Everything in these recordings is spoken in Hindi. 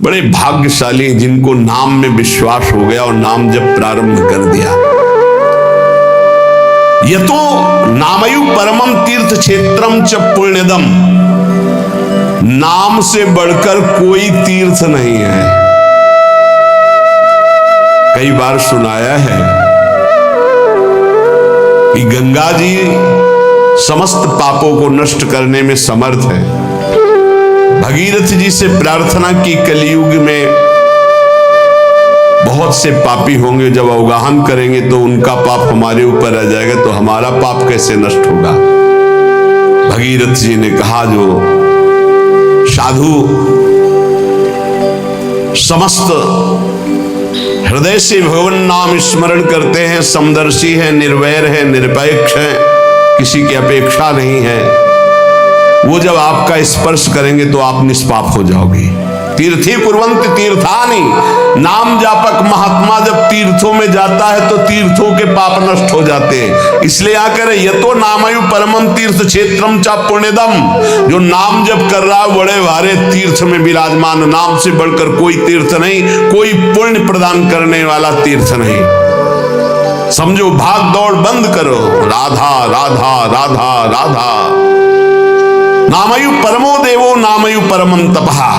बड़े भाग्यशाली जिनको नाम में विश्वास हो गया और नाम जब प्रारंभ कर दिया। यतो नामयु परमम तीर्थ क्षेत्रम च पुण्यदम, नाम से बढ़कर कोई तीर्थ नहीं है। कई बार सुनाया है कि गंगा जी समस्त पापों को नष्ट करने में समर्थ है। भगीरथ जी से प्रार्थना की, कलयुग में बहुत से पापी होंगे, जब अवगाहन करेंगे तो उनका पाप हमारे ऊपर आ जाएगा, तो हमारा पाप कैसे नष्ट होगा। भगीरथ जी ने कहा, जो साधु समस्त हृदय से भगवान नाम स्मरण करते हैं, समदर्शी है, निर्वैर है, निरपेक्ष है, किसी की अपेक्षा नहीं है, वो जब आपका स्पर्श करेंगे तो आप निष्पाप हो जाओगे। तीर्थी कुर्वन्ति तीर्थानि, नाम जापक महात्मा जब तीर्थों में जाता है तो तीर्थों के पाप नष्ट हो जाते हैं। इसलिए आकर यतो नामयु परमम तीर्थ क्षेत्रम चा पुण्यदम, जो नाम जब कर रहा बड़े भारे तीर्थ में विराजमान, नाम से बढ़कर कोई तीर्थ नहीं, कोई पुण्य प्रदान करने वाला तीर्थ नहीं। समझो, भाग दौड़ बंद करो, राधा राधा राधा राधा। नामयु परमो देवो नामयु परमम तपहा,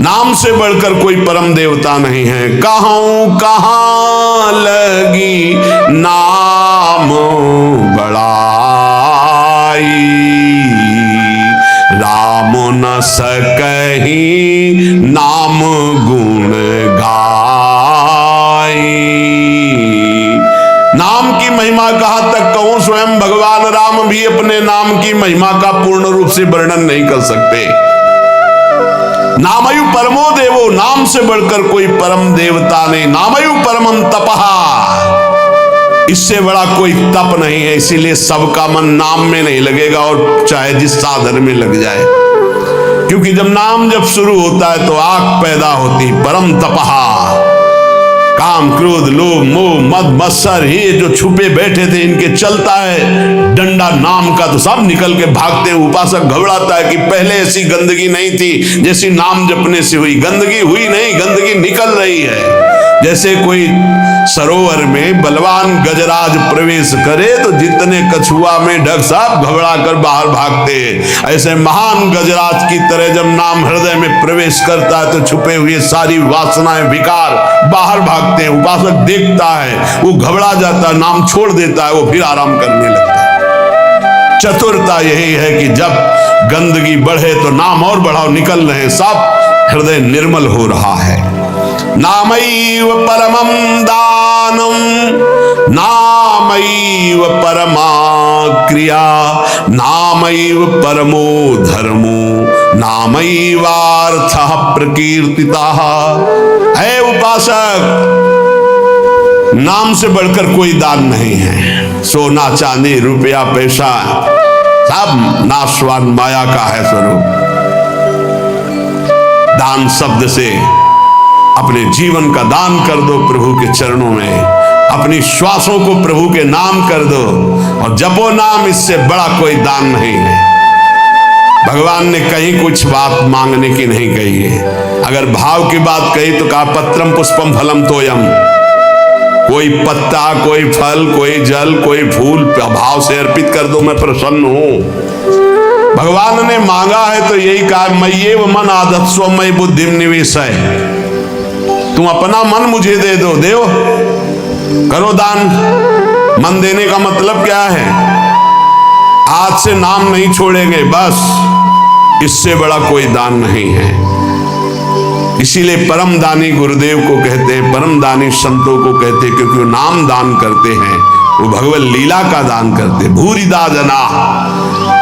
नाम से बढ़कर कोई परम देवता नहीं है। कहूं कहां लगी नाम बड़ाई, राम न सकही नाम गुण गाई। नाम की महिमा कहां तक कहूं, स्वयं भगवान राम भी अपने नाम की महिमा का पूर्ण रूप से वर्णन नहीं कर सकते। नामयु परमो देवो, नाम से बढ़कर कोई परम देवता नहीं। नामयु परमम तपहा, इससे बड़ा कोई तप नहीं है। इसीलिए सबका मन नाम में नहीं लगेगा, और चाहे जिस साधन में लग जाए, क्योंकि जब नाम जब शुरू होता है तो आग पैदा होती। परम तपहा, काम क्रोध लोभ मोह मद मत्सर, ये जो छुपे बैठे थे इनके चलता है डंडा नाम का, तो सब निकल के भागते हैं। उपासक घबराता है कि पहले ऐसी गंदगी नहीं थी जैसी नाम जपने से हुई। गंदगी हुई नहीं, गंदगी निकल रही है। जैसे कोई सरोवर में बलवान गजराज प्रवेश करे तो जितने कछुआ में ढक सब घबरा कर बाहर भागते हैं, ऐसे महान गजराज की तरह जब नाम हृदय में प्रवेश करता है तो छुपे हुए सारी वासनाएं विकार बाहर भागते हैं। उपासक देखता है, वो घबरा जाता है, नाम छोड़ देता है, वो फिर आराम करने लगता है। चतुरता यही है कि जब गंदगी बढ़े तो नाम और बढ़ाओ, निकल रहे, सब हृदय निर्मल हो रहा है। नामैव परमं दानं नामैव परमा क्रिया, नामैव परमो धर्मो नामैवार्थः प्रकीर्तितः। है उपासक, नाम से बढ़कर कोई दान नहीं है। सोना चांदी रुपया पैसा सब नाशवान माया का है स्वरूप। दान शब्द से अपने जीवन का दान कर दो प्रभु के चरणों में, अपनी श्वासों को प्रभु के नाम कर दो, और जपो नाम, इससे बड़ा कोई दान नहीं है। भगवान ने कहीं कुछ बात मांगने की नहीं कही है। अगर भाव की बात कही तो कहा पत्रम पुष्पम फलम तोयम, कोई पत्ता कोई फल कोई जल कोई फूल भाव से अर्पित कर दो, मैं प्रसन्न हूं। भगवान ने मांगा है तो यही कहा, मय्येव मन आदत्स्व मयि बुद्धिम निवेशय, तुम अपना मन मुझे दे दो, देव करो दान। मन देने का मतलब क्या है? आज से नाम नहीं छोड़ेंगे, बस, इससे बड़ा कोई दान नहीं है। इसीलिए परम दानी गुरुदेव को कहते हैं, परम दानी संतों को कहते हैं, क्योंकि वो नाम दान करते हैं, वो भगवत लीला का दान करते हैं। भूरिदा जना,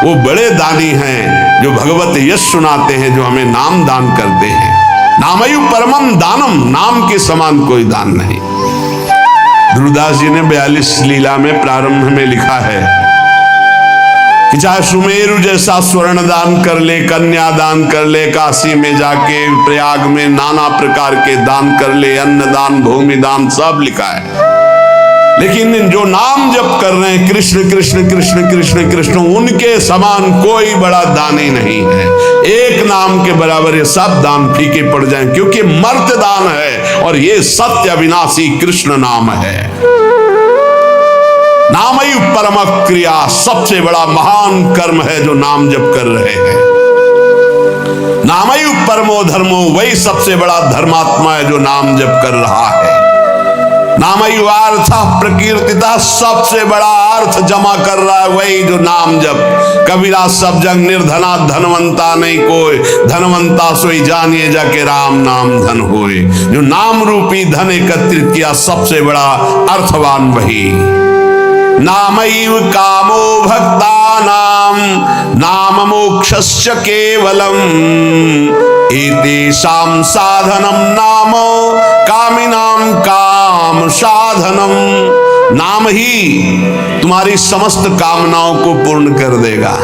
वो बड़े दानी हैं जो भगवत यश सुनाते हैं, जो हमें नाम दान करते हैं। नामयु परमम दानम, नाम के समान कोई दान नहीं। ध्रुवदास जी ने 42 लीला में प्रारंभ में लिखा है कि चाहे सुमेरु जैसा स्वर्ण दान कर ले, कन्या दान कर ले, काशी में जाके प्रयाग में नाना प्रकार के दान कर ले, अन्न दान भूमि दान सब लिखा है, लेकिन जो नाम जप कर रहे हैं कृष्ण कृष्ण कृष्ण कृष्ण कृष्ण, उनके समान कोई बड़ा दानी नहीं है। एक नाम के बराबर ये सब दान फीके पड़ जाएं, क्योंकि मर्त दान है और ये सत्य अविनाशी कृष्ण नाम है। नाम ही परम क्रिया, सबसे बड़ा महान कर्म है जो नाम जप कर रहे हैं। नाम ही परमो धर्मो, वही सबसे बड़ा धर्मात्मा है जो नाम जप कर रहा है। नामयुवार्थ प्रकीर्तिता, सबसे बड़ा अर्थ जमा कर रहा है वही जो नाम जप। कबीरा सब जग निर्धना धनवंता नहीं कोई, धनवंता सोई जानिए जाके राम नाम धन होए। जो नाम रूपी धन एकत्रित किया सबसे बड़ा अर्थवान वही। नामैव कामो भक्तानां नाम मोक्षस्य केवलम् एतेषां साधनं नाम कामिनां काम साधनम। नाम ही तुम्हारी समस्त कामनाओं को पूर्ण कर देगा।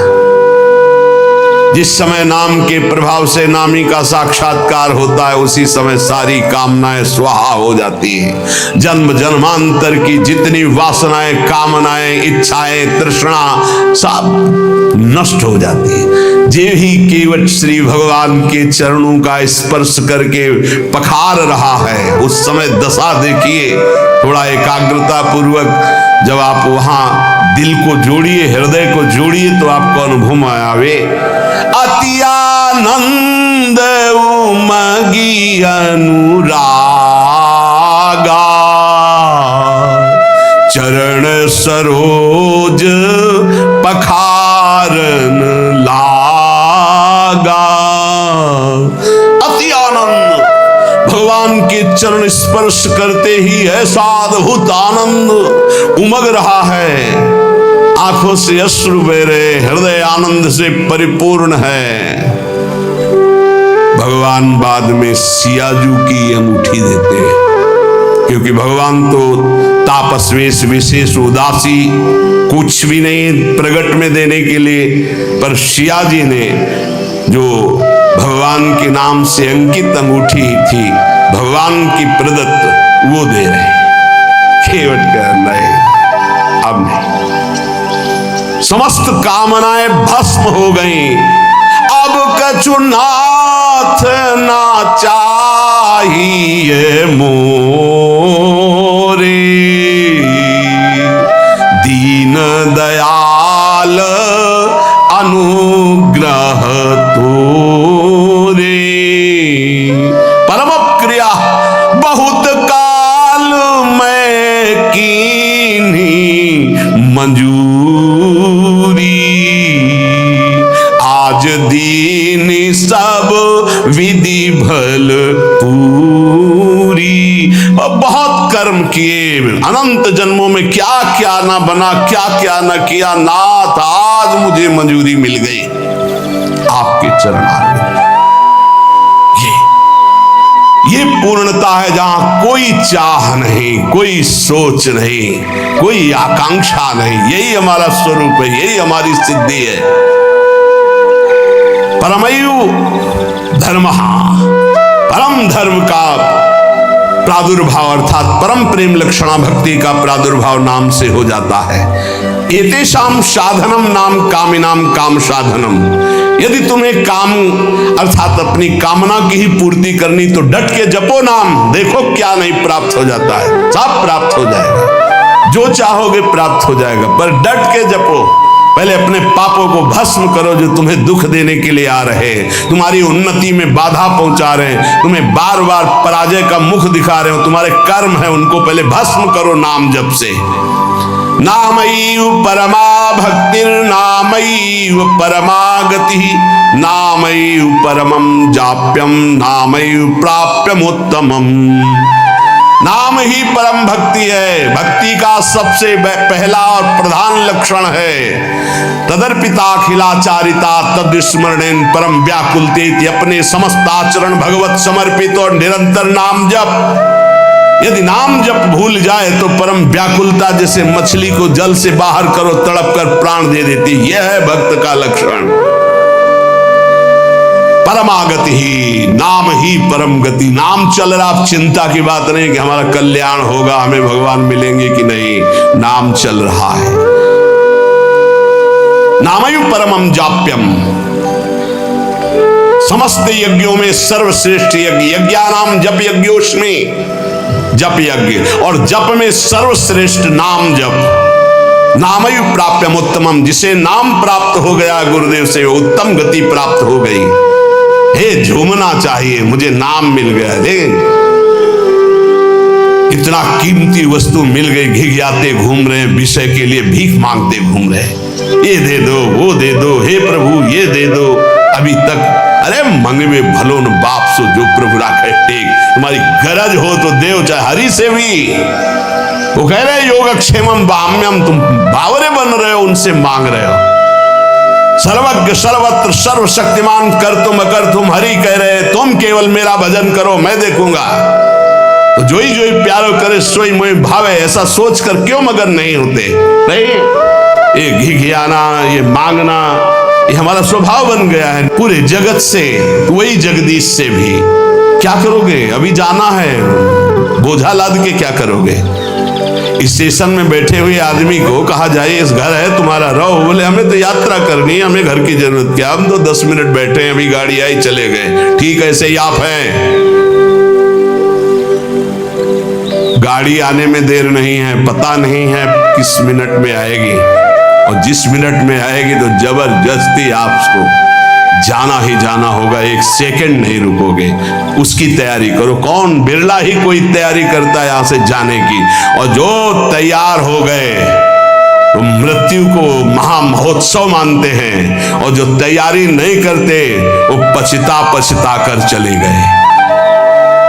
जिस समय नाम के प्रभाव से नामी का साक्षात्कार होता है उसी समय सारी कामनाएं स्वाहा हो जाती है। जन्म जन्मांतर की जितनी वासनाएं, कामनाएं, इच्छाएं, तृष्णा सब नष्ट हो जाती है। जे ही केवट श्री भगवान के चरणों का स्पर्श करके पखार रहा है, उस समय दशा देखिए। थोड़ा एकाग्रता पूर्वक जब आप वहां दिल को जोड़िए, हृदय को जोड़िए, तो आपको अनुभव में आवे। अति आनंद उमगी अनुरागा, चरण सरोज पखारन लागा। अति आनंद, भगवान के चरण स्पर्श करते ही ऐसा अद्भुत आनंद उमग रहा है। आंखों से अश्रु बह रहे, हृदय आनंद से परिपूर्ण है। भगवान बाद में सियाजू की अंगूठी देते हैं, क्योंकि भगवान तो तापस्वेश विशेष उदासी कुछ भी नहीं प्रगट में देने के लिए, पर सियाजी ने जो भगवान के नाम से अंकित अंगूठी थी भगवान की प्रदत्त, वो दे रहे। केवट कर रहे अब नहीं, समस्त कामनाएं भस्म हो गई। अब कछु नाथ ना चाहिए मोरे, दीन दयाल अनुग्रह तोरे। परम क्रिया बहुत काल में कीन्ही मंजूरी, आज दीन सब विधि भल पूरी। बहुत कर्म किए, अनंत जन्मों में क्या क्या ना बना, क्या क्या ना किया, नाथ आज मुझे मंजूरी मिल गई आपके चरण आगे। ये पूर्णता है जहां कोई चाह नहीं, कोई सोच नहीं, कोई आकांक्षा नहीं। यही हमारा स्वरूप है, यही हमारी सिद्धि है। परमयु धर्म, परम धर्म का प्रादुर्भाव अर्थात परम प्रेम लक्षणा भक्ति का प्रादुर्भाव नाम से हो जाता है। एतेषाम साधनम नाम कामिनाम काम साधनम। यदि तुम्हें काम अर्थात अपनी कामना की ही पूर्ति करनी तो डट के जपो नाम, देखो क्या नहीं प्राप्त हो जाता है। सब प्राप्त हो जाएगा, जो चाहोगे प्राप्त हो जाएगा, पर डट के जपो। पहले अपने पापों को भस्म करो जो तुम्हें दुख देने के लिए आ रहे, तुम्हारी उन्नति में बाधा पहुंचा रहे हैं, तुम्हें बार बार पराजय का मुख दिखा रहे हो, तुम्हारे कर्म है, उनको पहले भस्म करो नाम जप से। नामैव परमा भक्तिर नामैव परमा गति, नामैव परमं जाप्यम नामैव प्राप्यमुत्तमम्। नाम ही परम भक्ति है, भक्ति का सबसे पहला और प्रधान लक्षण है। तदर्पिताखिलाचारिता तद्स्मरणेन परम व्याकुलते, अपने समस्त आचरण भगवत समर्पित और निरंतर नाम जप। यदि नाम जप भूल जाए तो परम व्याकुलता, जैसे मछली को जल से बाहर करो तड़प कर प्राण दे देती, यह है भक्त का लक्षण। परमागति ही, नाम ही परम गति। नाम चल रहा, आप चिंता की बात नहीं कि हमारा कल्याण होगा, हमें भगवान मिलेंगे कि नहीं, नाम चल रहा है। नामयु परमम जाप्यम, समस्त यज्ञों में सर्वश्रेष्ठ यज्ञ, यज्ञानाम जप यज्ञोस्मि, जप यज्ञ, और जप में सर्वश्रेष्ठ नाम जप। नामयु प्राप्यम उत्तमम, जिसे नाम प्राप्त हो गया गुरुदेव से उत्तम गति प्राप्त हो गई। हे झूमना चाहिए, मुझे नाम मिल गया। इतना कीमती वस्तु मिल गई, घिघियाते घूम रहे हैं, विषय के लिए भीख मांगते घूम रहे हैं, ये दे दो वो दे दो, हे प्रभु ये दे दो। अभी तक अरे मंगवे भलो न बाप सो जो प्रभु राखे टेक, तुम्हारी गरज हो तो देव, चाहे हरि से भी। वो कह रहे योगक्षेमम बाम्यम, तुम बावरे बन रहे हो, उनसे मांग रहे हो। सर्वज्ञ सर्वत्र सर्वशक्तिमान कर तुम अकर तुम, हरि कह रहे तुम केवल मेरा भजन करो, मैं देखूंगा। तो जोई जोई प्यारो करे सोई मोई भावे, ऐसा सोचकर क्यों मगन नहीं होते? नहीं, ये घिघियाना, ये मांगना, ये हमारा स्वभाव बन गया है। पूरे जगत से, वही जगदीश से भी क्या करोगे? अभी जाना है, बोझा लाद के क्या करोगे? स्टेशन में बैठे हुए आदमी को कहा जाए इस घर है तुम्हारा, रहो। बोले हमें तो यात्रा करनी है, हमें घर की जरूरत क्या, हम तो 10 मिनट बैठे हैं, अभी गाड़ी आई चले गए। ठीक ऐसे ही आप हैं, गाड़ी आने में देर नहीं है, पता नहीं है किस मिनट में आएगी, और जिस मिनट में आएगी तो जबरदस्ती आपको जाना ही जाना होगा, एक सेकंड नहीं रुकोगे। उसकी तैयारी करो। कौन, बिरला ही कोई तैयारी करता है यहां से जाने की, और जो तैयार हो गए तो मृत्यु को महा महोत्सव मानते हैं, और जो तैयारी नहीं करते वो पछता पछता कर चले गए।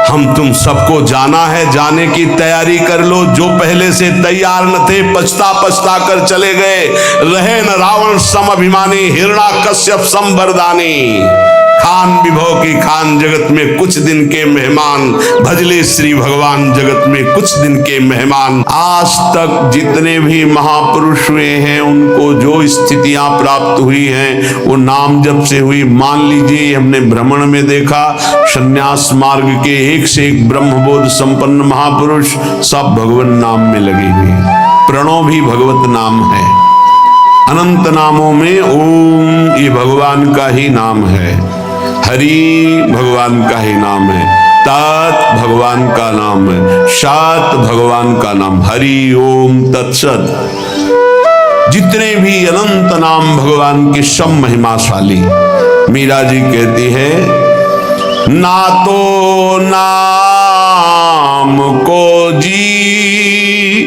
हम तुम सबको जाना है, जाने की तैयारी कर लो। जो पहले से तैयार न थे पछता पछता कर चले गए। रहे न रावण सम अभिमानी, हिरण्याकश्यप सम वरदानी। खान विभव की खान, जगत में कुछ दिन के मेहमान, भजले श्री भगवान जगत में कुछ दिन के मेहमान। आज तक जितने भी महापुरुष हुए हैं उनको जो स्थितियां प्राप्त हुई हैं वो नाम जप से हुई। मान लीजिए हमने भ्रमण में देखा, संन्यास मार्ग के एक से एक ब्रह्मबोध संपन्न महापुरुष सब भगवान नाम में लगे हुए। प्रणव भी भगवत नाम है। अनंत नामों में ओम ये भगवान का ही नाम है। हरि भगवान का ही नाम है। तत् भगवान का नाम है। सत भगवान का नाम। हरि ओम तत्सत। जितने भी अनंत नाम भगवान के सब महिमाशाली। मीरा जी कहती है, ना तो नाम को जी,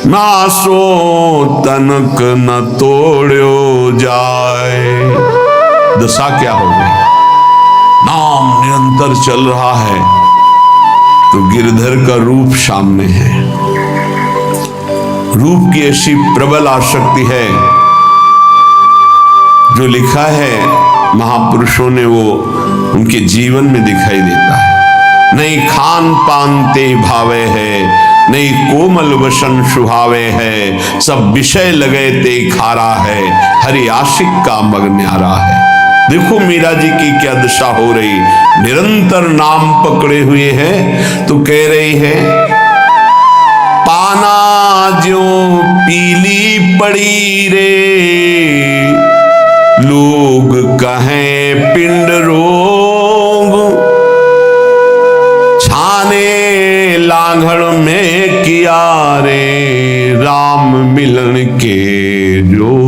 ना सो तनक न तोड़ो जाए। दशा क्या हो गई? नाम निरंतर चल रहा है तो गिरधर का रूप सामने है। रूप की ऐसी प्रबल आसक्ति है, जो लिखा है महापुरुषों ने वो उनके जीवन में दिखाई देता है। नहीं खान पान ते भावे है, नहीं कोमल वसन सुहावे है, सब विषय लगे ते खारा है, हरि आशिक का मग न्यारा है। देखो मीरा जी की क्या दशा हो रही, निरंतर नाम पकड़े हुए हैं। तो कह रही है, पाना जो पीली पड़ी रे, लोग कहें पिंड रोग, छाने लांघड़ में किया रे, राम मिलन के जो।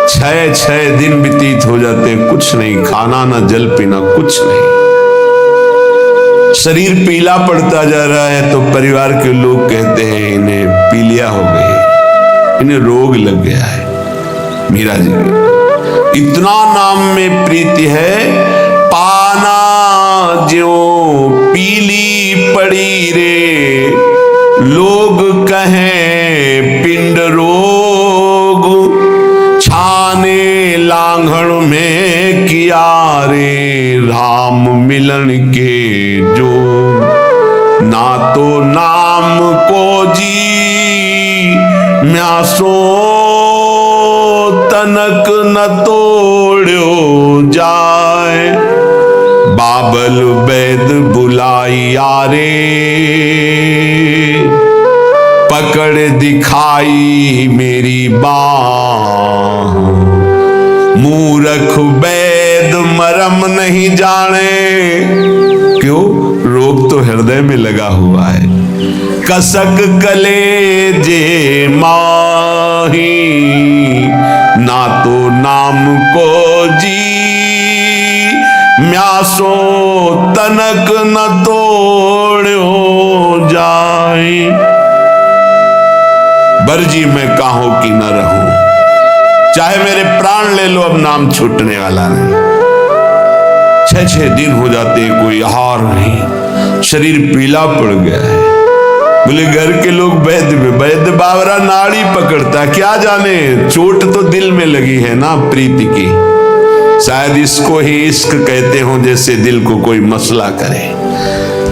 6 दिन व्यतीत हो जाते, कुछ नहीं, खाना ना जल पीना, कुछ नहीं। शरीर पीला पड़ता जा रहा है तो परिवार के लोग कहते हैं इन्हें पीलिया हो गई, इन्हें रोग लग गया है। मीरा जी इतना नाम में प्रीति है। पाना ज्यो पीली पड़ी रे, लोग कहें पिंड रोग, छाने लांघड़ में किया रे, राम मिलन के जो। ना तो नाम को जी म्यासो तनक न तोड़ो जाए। बाबल वैद बुलाइया रे, पकड़ दिखाई मेरी बाह। मूर्ख वैद मरम नहीं जाने, क्यों? रोग तो हृदय में लगा हुआ है। कसक कलेजे माही, ना तो नाम को जी। म्यासो तनक न तोड़ो जाए। बरजी मैं काहू की न रहूं, चाहे मेरे प्राण ले लो, अब नाम छूटने वाला नहीं। 6-6 दिन हो जाते, कोई आहार नहीं, शरीर पीला पड़ गया है। बोले घर के लोग वैद्य बावरा नाड़ी पकड़ता, क्या जाने चोट तो दिल में लगी है ना प्रीति की। शायद इसको ही इश्क कहते हो, जैसे दिल को कोई मसला करे।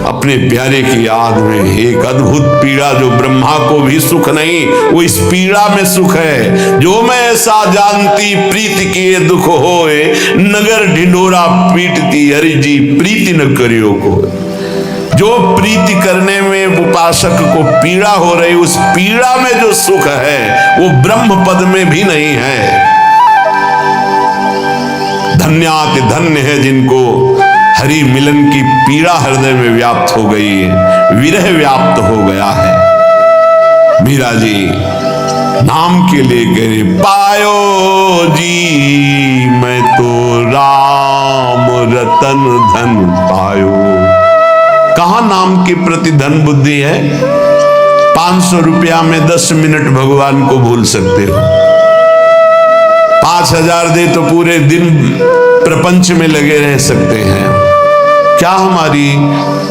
अपने प्यारे की याद में एक अद्भुत पीड़ा, जो ब्रह्मा को भी सुख नहीं, वो इस पीड़ा में सुख है। जो मैं ऐसा जानती प्रीति किए दुख होए, नगर ढिंडोरा पीटती हरि जी प्रीति न करियो को। जो प्रीति करने में उपासक को पीड़ा हो रही, उस पीड़ा में जो सुख है वो ब्रह्म पद में भी नहीं है। धन्याति धन्य है जिनको हरि मिलन की पीड़ा हृदय में व्याप्त हो गई है, विरह व्याप्त हो गया है। मीरा जी नाम के लिए कह पायो जी मैं तो राम रतन धन पायो। कहां नाम के प्रति धन बुद्धि है? 500 रुपया में 10 मिनट भगवान को भूल सकते हो। 5000 दे तो पूरे दिन प्रपंच में लगे रह सकते हैं। क्या हमारी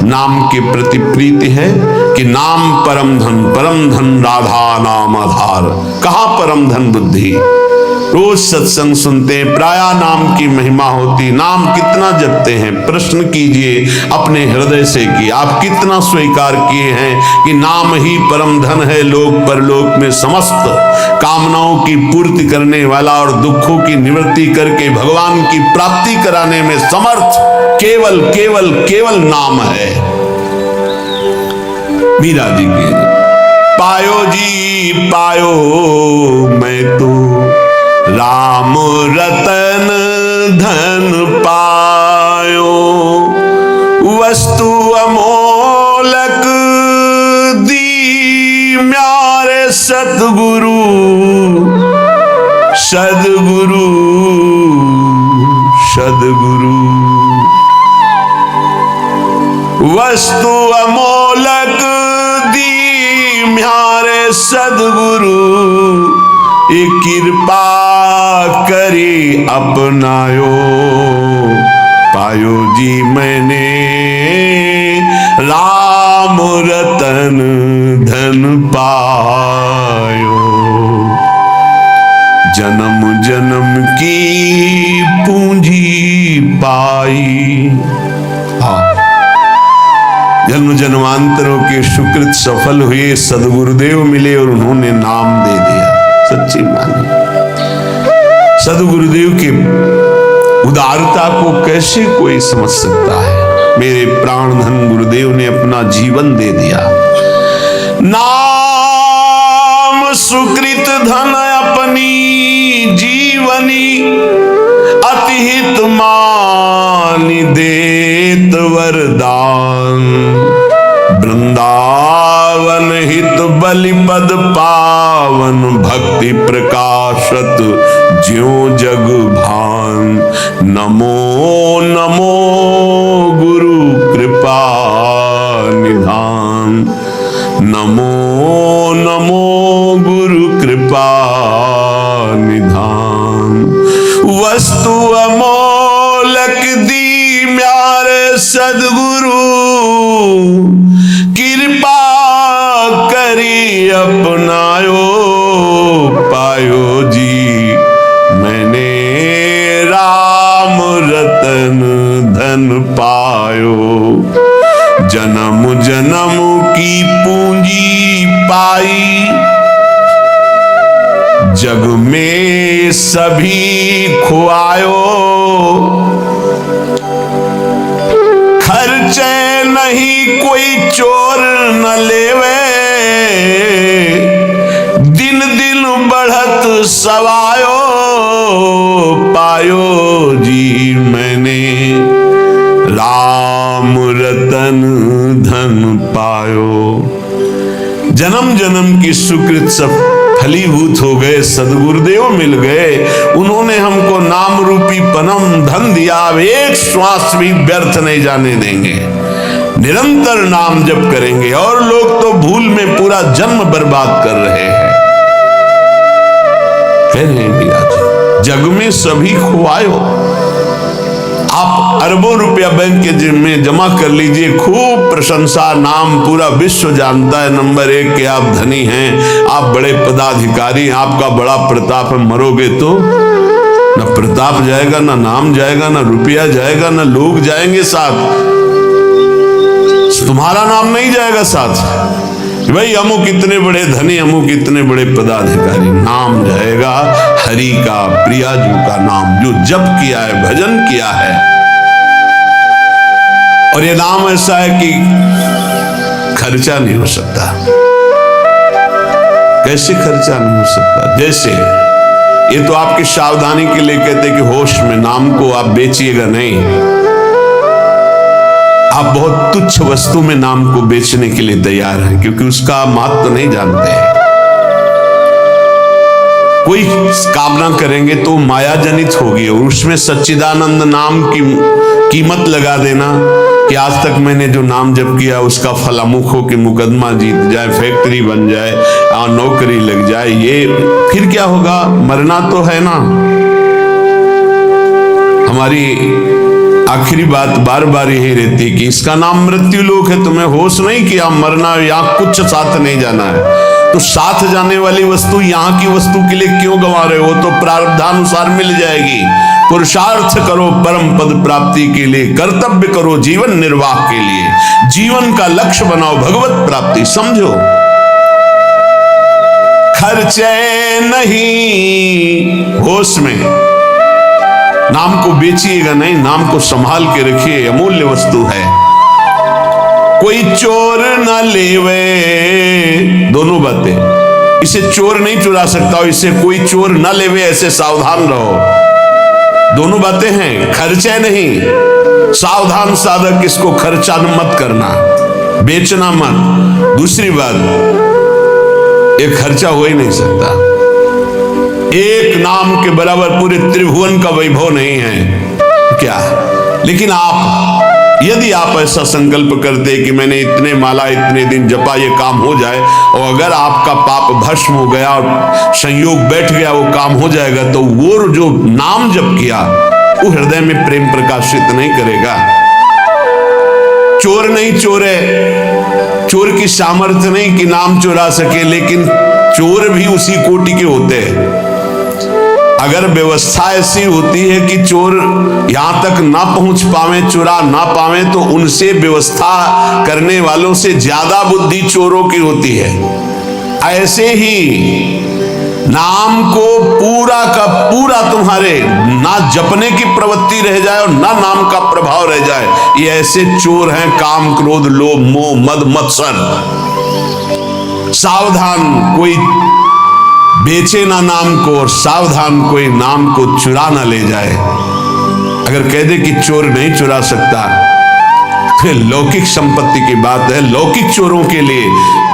नाम के प्रति प्रीति है कि नाम परम धन राधा नाम आधार। कहां परम धन बुद्धि? रोज सत्संग सुनते हैं, प्राय नाम की महिमा होती, नाम कितना जपते हैं? प्रश्न कीजिए अपने हृदय से कि आप कितना स्वीकार किए हैं कि नाम ही परम धन है, लोक परलोक में समस्त कामनाओं की पूर्ति करने वाला और दुखों की निवृत्ति करके भगवान की प्राप्ति कराने में समर्थ केवल केवल केवल नाम है। मीरा जी के पायो जी पायो मैं तो राम रतन धन पायो। वस्तु अमोलक दी म्यारे सतगुरु सदगुरु सदगुरु। वस्तु अमोलक दी म्यारे सदगुरु। कृपा करी अपनायो। पायो जी मैंने राम रतन धन पायो। जन्म जन्म की पूंजी पाई। हाँ, जन्म जन्मांतरों के सुकृत सफल हुए, सदगुरुदेव मिले और उन्होंने नाम दे दिया। सच्ची मानी सदगुरुदेव की उदारता को कैसे कोई समझ सकता है? मेरे प्राण धन गुरुदेव ने अपना जीवन दे दिया। नाम सुकृत धन अपनी जीवनी। अतिहित मानि देत वरदान। वृंदावन हित बलिपद पावन। भक्ति प्रकाशत ज्यों जग भान। नमो नमो गुरु कृपा निधान। नमो नमो गुरु कृपा निधान। वस्तु अमोलक दी म्यारे सदगुरु। कृपा करी अपनायो। पायो जी मैंने राम रतन धन पायो। जन्म जन्म की पूंजी पाई। जग में सभी खुआयो, खर्चे नहीं कोई चोर न लेवे, दिन दिन बढ़त सवायो, पायो जी मैंने राम रतन धन पायो। जन्म जन्म की सुकृत सब फलीभूत हो गए, सदगुरुदेव मिल गए, उन्होंने हमको नाम रूपी परम धन दिया। अब एक श्वास भी व्यर्थ नहीं जाने देंगे, निरंतर नाम जप करेंगे। और लोग तो भूल में पूरा जन्म बर्बाद कर रहे हैं। कह रहे हैं भैया जी, जग में सभी खुआयो। आप अरबों रुपया बैंक के में जमा कर लीजिए, खूब प्रशंसा, नाम पूरा विश्व जानता है, नंबर 1 के आप धनी हैं, आप बड़े पदाधिकारी, आपका बड़ा प्रताप है। मरोगे तो न प्रताप जाएगा, न नाम जाएगा, न रुपया जाएगा, न लोग जाएंगे साथ, तुम्हारा नाम नहीं जाएगा साथ। भाई अमुक कितने बड़े धनी, अमुक कितने बड़े पदाधिकारी, नाम जाएगा हरि का, प्रियाजू का नाम, जो जप किया है, भजन किया है। और ये नाम ऐसा है कि खर्चा नहीं हो सकता। कैसे खर्चा नहीं हो सकता? जैसे ये तो आपकी सावधानी के लिए कहते कि होश में नाम को आप बेचिएगा नहीं। आप बहुत तुच्छ वस्तु में नाम को बेचने के लिए तैयार हैं, क्योंकि उसका महत्व तो नहीं जानते हैं। कोई कामना करेंगे तो माया जनित होगी, और उसमें सच्चिदानंद नाम की कीमत लगा देना कि आज तक मैंने जो नाम जप किया उसका फल अमुक हो कि मुकदमा जीत जाए, फैक्ट्री बन जाए, नौकरी लग जाए, ये फिर क्या होगा? मरना तो है ना। हमारी आखिरी बात बार बार यही रहती कि इसका नाम मृत्यु लोक है, तुम्हें होश नहीं किया, मरना यहाँ कुछ साथ नहीं जाना है। तो साथ जाने वाली वस्तु यहाँ की वस्तु के लिए क्यों गंवा रहे हो? तो प्रारब्धानुसार मिल जाएगी। पुरुषार्थ करो परम पद प्राप्ति के लिए, कर्तव्य करो जीवन निर्वाह के लिए, जीवन का लक्ष्य बनाओ भगवत प्राप्ति समझो। खर्चे नहीं होश में, नाम को बेचिएगा नहीं, नाम को संभाल के रखिए, अमूल्य वस्तु है। कोई चोर न लेवे, दोनों बातें, इसे चोर नहीं चुरा सकता, इसे कोई चोर न लेवे, ऐसे सावधान रहो। दोनों बातें हैं, खर्चे नहीं, सावधान साधक इसको खर्चा मत करना, बेचना मत। दूसरी बात, ये खर्चा हो ही नहीं सकता। एक नाम के बराबर पूरे त्रिभुवन का वैभव नहीं है क्या? लेकिन आप, यदि आप ऐसा संकल्प करते कि मैंने इतने माला इतने दिन जपा, ये काम हो जाए, और अगर आपका पाप भस्म हो गया और संयोग बैठ गया, वो काम हो जाएगा, तो वो जो नाम जप किया वो हृदय में प्रेम प्रकाशित नहीं करेगा। चोर नहीं चोरे, चोर की सामर्थ्य नहीं कि नाम चुरा सके, लेकिन चोर भी उसी कोटि के होते हैं। अगर व्यवस्था ऐसी होती है कि चोर यहां तक ना पहुंच पावे, चुरा ना पावे, तो उनसे व्यवस्था करने वालों से ज्यादा बुद्धि चोरों की होती है। ऐसे ही नाम को पूरा का पूरा तुम्हारे ना जपने की प्रवृत्ति रह जाए और ना नाम का प्रभाव रह जाए, ये ऐसे चोर हैं, काम क्रोध लोभ मोह मद मत्सर। सावधान कोई बेचे ना नाम को, और सावधान कोई नाम को चुरा ना ले जाए। अगर कह दे कि चोर नहीं चुरा सकता, फिर लौकिक संपत्ति की बात है। लौकिक चोरों के लिए,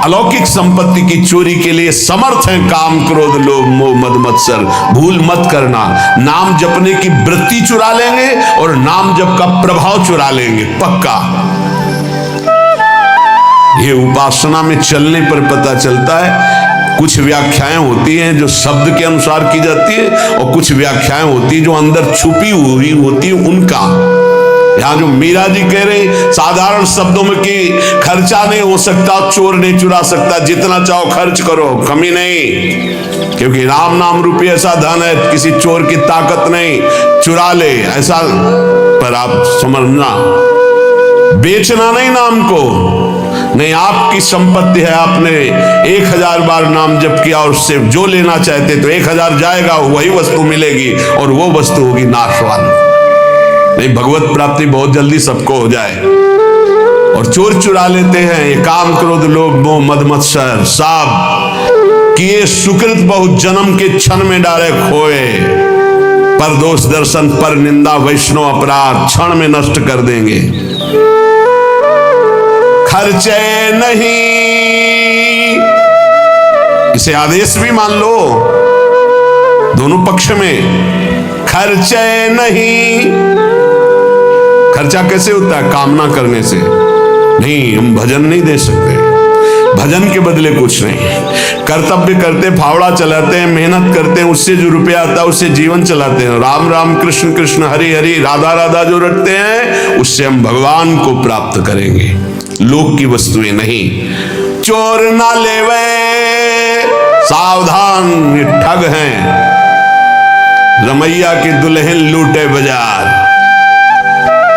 अलौकिक संपत्ति की चोरी के लिए समर्थ है काम क्रोध लोभ मोह मद मत्सर। भूल मत करना, नाम जपने की वृत्ति चुरा लेंगे और नाम जप का प्रभाव चुरा लेंगे, पक्का। ये उपासना में चलने पर पता चलता है। कुछ व्याख्याएं होती हैं जो शब्द के अनुसार की जाती है, और कुछ व्याख्याएं होती है जो अंदर छुपी हुई होती है उनका। यहां जो मीरा जी कह रहे साधारण शब्दों में कि खर्चा नहीं हो सकता, चोर नहीं चुरा सकता, जितना चाहो खर्च करो, कमी नहीं, क्योंकि राम नाम रूपी ऐसा धन है, किसी चोर की ताकत नहीं, चुरा ले ऐसा। पर आप समझना, बेचना नहीं नाम को, नहीं, आपकी संपत्ति है, आपने 1000 बार नाम जप किया और उससे जो लेना चाहते तो 1000 जाएगा, वही वस्तु मिलेगी और वो वस्तु होगी नाशवान। नहीं, भगवत प्राप्ति बहुत जल्दी सबको हो जाए। और चोर चुरा लेते हैं, ये काम क्रोध लोभ मोह मद मत्सर सब किए सुकृत बहुत जन्म के क्षण में डाले खोए। पर दोष दर्शन पर निंदा वैष्णव अपराध क्षण में नष्ट कर देंगे। खर्चे नहीं, इसे आदेश भी मान लो दोनों पक्ष में। खर्चे नहीं, खर्चा कैसे होता है? कामना करने से। नहीं, हम भजन नहीं दे सकते, भजन के बदले कुछ नहीं। कर्तव्य करते, फावड़ा चलाते हैं, मेहनत करते हैं, उससे जो रुपया आता है उससे जीवन चलाते हैं। राम राम कृष्ण कृष्ण हरि हरि राधा राधा जो रटते हैं, उससे हम भगवान को प्राप्त करेंगे, लोक की वस्तुएं नहीं। चोर ना लेवे, सावधान, ये ठग हैं। रमैया की दुल्हन लूटे बाजार,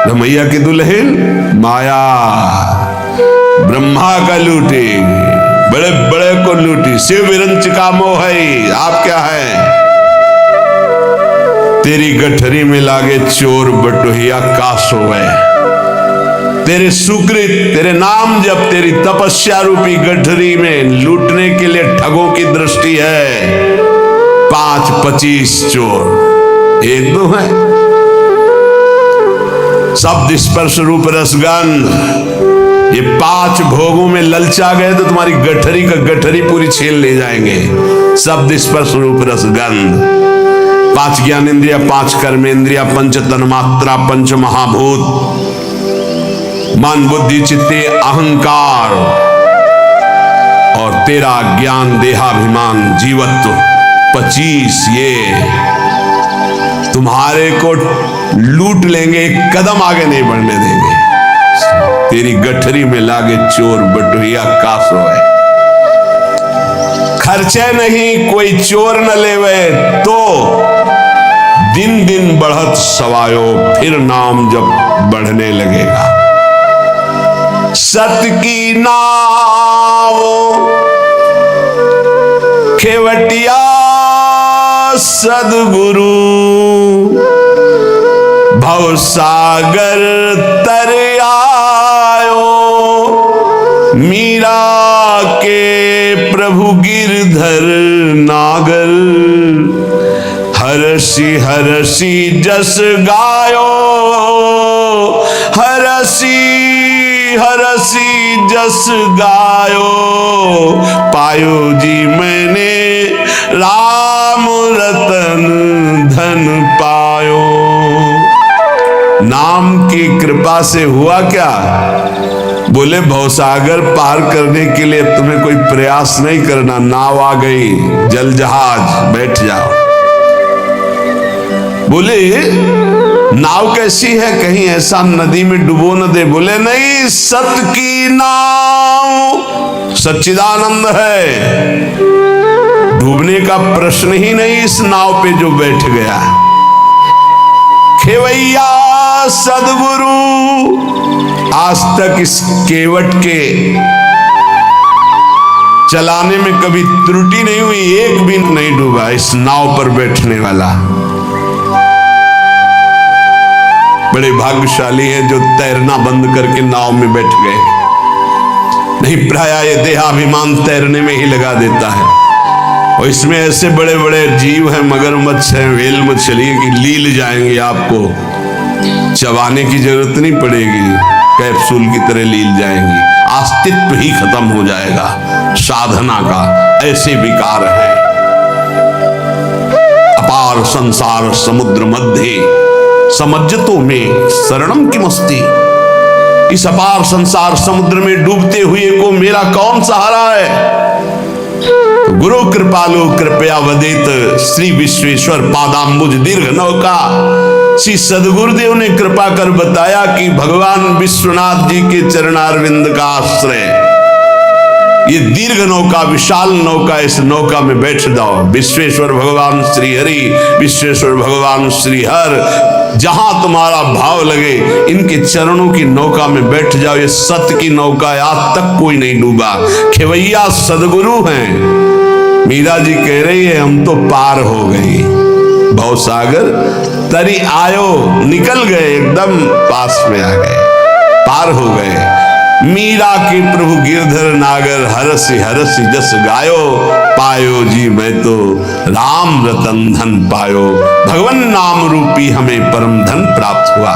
रमैया की दुल्हन माया, ब्रह्मा का लूटी, बड़े बड़े को लूटी। शिव विरंच का मोह है, आप क्या है? तेरी गठरी में लागे चोर बटोहिया का सोवे। तेरे सुकृत, तेरे नाम जब तेरी तपस्या रूपी गठरी में लूटने के लिए ठगों की दृष्टि है। 5-25 चोर, एक दो है। शब्द स्पर्श रूप रसगंध, ये 5 भोगों में ललचा गए तो तुम्हारी गठरी का गठरी पूरी छीन ले जाएंगे। शब्द स्पर्श रूप रसगंध, 5 ज्ञानेन्द्रिया, 5 कर्मेंद्रिया, 5 तन्मात्रा, 5 महाभूत, मन बुद्धि चित्ते अहंकार और तेरा ज्ञान देहाभिमान जीवत्व 25, ये तुम्हारे को लूट लेंगे, एक कदम आगे नहीं बढ़ने देंगे। तेरी गठरी में लागे चोर बटुहिया का सोए। खर्चे नहीं, कोई चोर न लेवे तो दिन दिन बढ़त सवायो, फिर नाम जब बढ़ने लगेगा। सत की नाव खेवटिया सदगुरु, भव सागर तर आयो। मीरा के प्रभु गिरधर नागर, हरसी हरसी जस गायो। हरसी हरसी जस गायो, पायो जी मैंने राम रतन धन पायो। नाम की कृपा से हुआ क्या? बोले भवसागर पार करने के लिए तुम्हें कोई प्रयास नहीं करना, नाव आ गई, जल जहाज, बैठ जाओ। बोले नाव कैसी है, कहीं ऐसा नदी में डुबो न दे। बोले नहीं, सत की नाव सच्चिदानंद है, डूबने का प्रश्न ही नहीं इस नाव पे जो बैठ गया। खेवैया सदगुरु, आज तक इस केवट के चलाने में कभी त्रुटि नहीं हुई, एक भी नहीं डूबा इस नाव पर बैठने वाला। बड़े भाग्यशाली हैं जो तैरना बंद करके नाव में बैठ गए। नहीं, प्राय ये देहाभिमान तैरने में ही लगा देता है। और इसमें ऐसे बड़े बड़े जीव हैं, मगरमच्छ हैं, व्हेल मछली की लील जाएंगे, आपको चबाने की जरूरत नहीं पड़ेगी, कैप्सूल की तरह लील जाएंगी, अस्तित्व ही खत्म हो जाएगा साधना का। ऐसे विकार है। अपार संसार समुद्र मध्य समझतो में शरणम की मस्ती। इस अपार संसार समुद्र में डूबते हुए को मेरा कौन सहारा है? तो गुरु कृपालु कृपया वदित श्री विश्वेश्वर पादाम्बुज दीर्घ नौका। श्री सदगुरुदेव ने कृपा कर बताया कि भगवान विश्वनाथ जी के चरणारविंद का आश्रय ये दीर्घ नौका, विशाल नौका, इस नौका में बैठ जाओ। विश्वेश्वर भगवान श्री हरि, विश्वेश्वर भगवान श्री हर जहां तुम्हारा भाव लगे इनके चरणों की नौका में बैठ जाओ। ये सत्य की नौका है, आज तक कोई नहीं डूबा। खेवैया सदगुरु हैं। मीरा जी कह रही है हम तो पार हो गई भव सागर, तरी आयो, निकल गए, एकदम पास में आ गए, पार हो गए। मीरा के प्रभु गिरधर नागर, हरसि हरसि जस गायो, पायो जी मैं तो राम रतन धन पायो। भगवान नाम रूपी हमें परम धन प्राप्त हुआ।